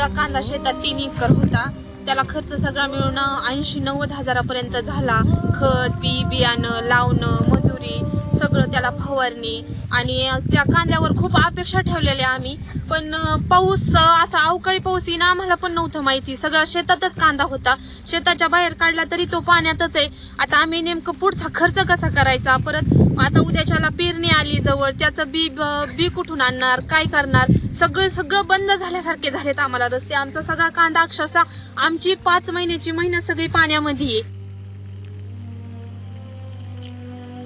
सगळा कांदा शेतात 3 एकर होता, त्याला खर्च सगळा मिळून 80-90 हजारापर्यंत झाला। खत, बियाणं, लावणं, मजुरी, सगळं त्याला फवारणी, आणि त्या कांद्यावर खूप अपेक्षा ठेवलेल्या आम्ही। पण पाऊस असा अवकाळी पाऊस येईन आम्हाला पण नव्हतं माहिती। सगळा शेतातच कांदा होता, शेताच्या बाहेर काढला तरी तो पाण्यातच आहे। आता आम्ही नेमकं पुढचा खर्च कसा करायचा, परत आता उद्याच्याला पेरणी आली जवळ, त्याचं बी कुठून आणणार, काय करणार, सगळं बंद झाल्यासारखे झालेत आम्हाला रस्ते। आमचा सगळा कांदा अक्षरशः आमची 5 महिन्याची मेहनत सगळी पाण्यामध्ये आहे।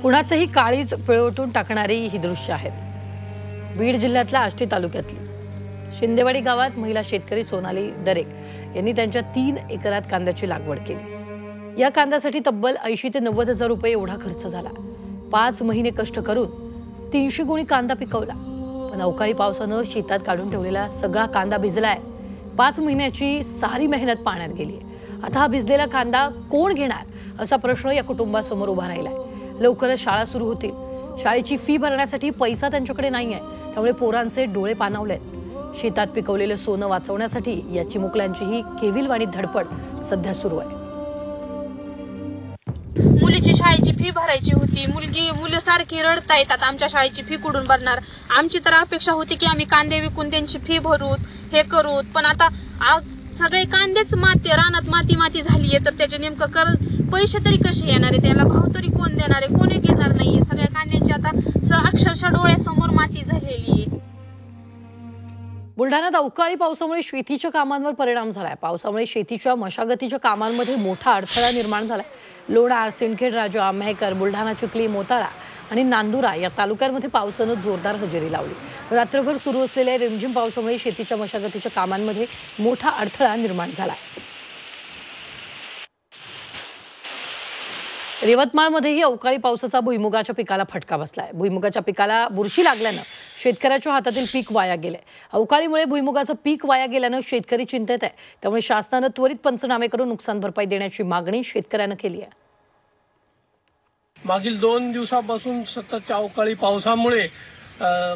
कुणाचंही काळीज पिळवटून टाकणारी ही दृश्य आहेत बीड जिल्ह्यातल्या आष्टी तालुक्यातली। शिंदेवाडी गावात महिला शेतकरी सोनाली दरेक यांनी त्यांच्या 3 एकरात कांद्याची लागवड केली। या कांद्यासाठी तब्बल 80 ते 90 हजार रुपये एवढा खर्च झाला। 5 महिने कष्ट करून 300 गुणी कांदा पिकवला, पण अवकाळी पावसानं शेतात काढून ठेवलेला सगळा कांदा भिजलाय। 5 महिन्याची सारी मेहनत पाण्यात गेली। आता हा भिजलेला कांदा कोण घेणार असा प्रश्न या कुटुंबासमोर उभा राहिलाय। लवकरच शाळा सुरू होतील, शाळेची फी भरण्यासाठी पैसा त्यांच्याकडे नाहीये, त्यामुळे पोरांचे डोळे पाणावलेत। शेतात पिकवलेलं सोनं वाचवण्यासाठी या चिमुकल्यांची ही केविलवाणी धडपड सध्या सुरू आहे। मुलीची शाळेची फी भरायची होती, मुलं सारखी रडतायत, आता आमच्या शाळेची फी कुठून भरणार। आमची तर अपेक्षा होती की आम्ही कांदे विकून त्यांची फी भरूत, हे करूत, पण आता सगळे कांदेच रानात माती झालीये, तर त्याचे नेमकं पैसे तरी कसे येणार आहे, त्याला भाव तरी कोण देणार आहे, कोणी घेणार नाहीये। सगळ्या कांद्यांची आता अक्षरशः डोळ्यासमोर माती झालेली आहे। बुलढाण्यात अवकाळी पावसामुळे शेतीच्या कामांवर परिणाम झालाय। पावसामुळे शेतीच्या मशागतीच्या कामांमध्ये मोठा अडथळा निर्माण झालाय। लोणार, सिंदखेड राजा, मेहकर, बुलढाणा, चिखली, मोताळा आणि नांदुरा या तालुक्यांमध्ये पावसानं जोरदार हजेरी लावली। रात्रभर सुरू असलेल्या रिमझिम पावसामुळे शेतीच्या मशागतीच्या कामांमध्ये मोठा अडथळा निर्माण झालाय। यवतमाळमध्येही अवकाळी पावसाचा भुईमुगाच्या पिकाला फटका बसलाय। भुईमुगाच्या पिकाला बुरशी लागल्यानं शेतकऱ्याच्या हातातील पीक वाया गेलंय। अवकाळीमुळे भुईमुगाचं पीक वाया गेल्यानं शेतकरी चिंतेत आहे, त्यामुळे शासनानं त्वरित पंचनामे करून नुकसान भरपाई देण्याची मागणी शेतकऱ्यानं केली आहे। मागील 2 दिवसापासून सततच्या अवकाळी पावसामुळे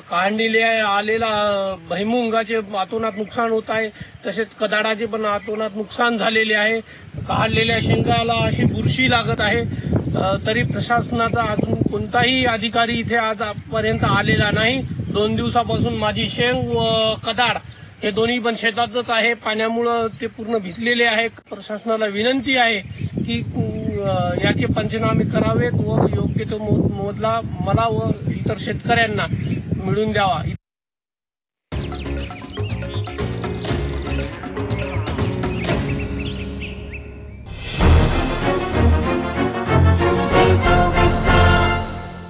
काढणीला आलेला भुईमुगाचे अतोनात नुकसान होत आहे, तसेच कदाडाचे पण अतोनात नुकसान झालेले आहे। काढलेल्या शेंगाला अशी बुरशी लागत आहे, तरी प्रशासनाचा अजून कोणताही अधिकारी इथे आजपर्यंत आलेला नाही। 2 दिवसापासून माझी शेंग व कदाड हे दोन्ही पण शेतातच आहे, पाण्यामुळे ते पूर्ण भिजलेले आहे। प्रशासनाला विनंती आहे की याचे पंचनामे करावेत व योग्य तो मोबदला मला व इतर शेतकऱ्यांना मिळून द्यावा।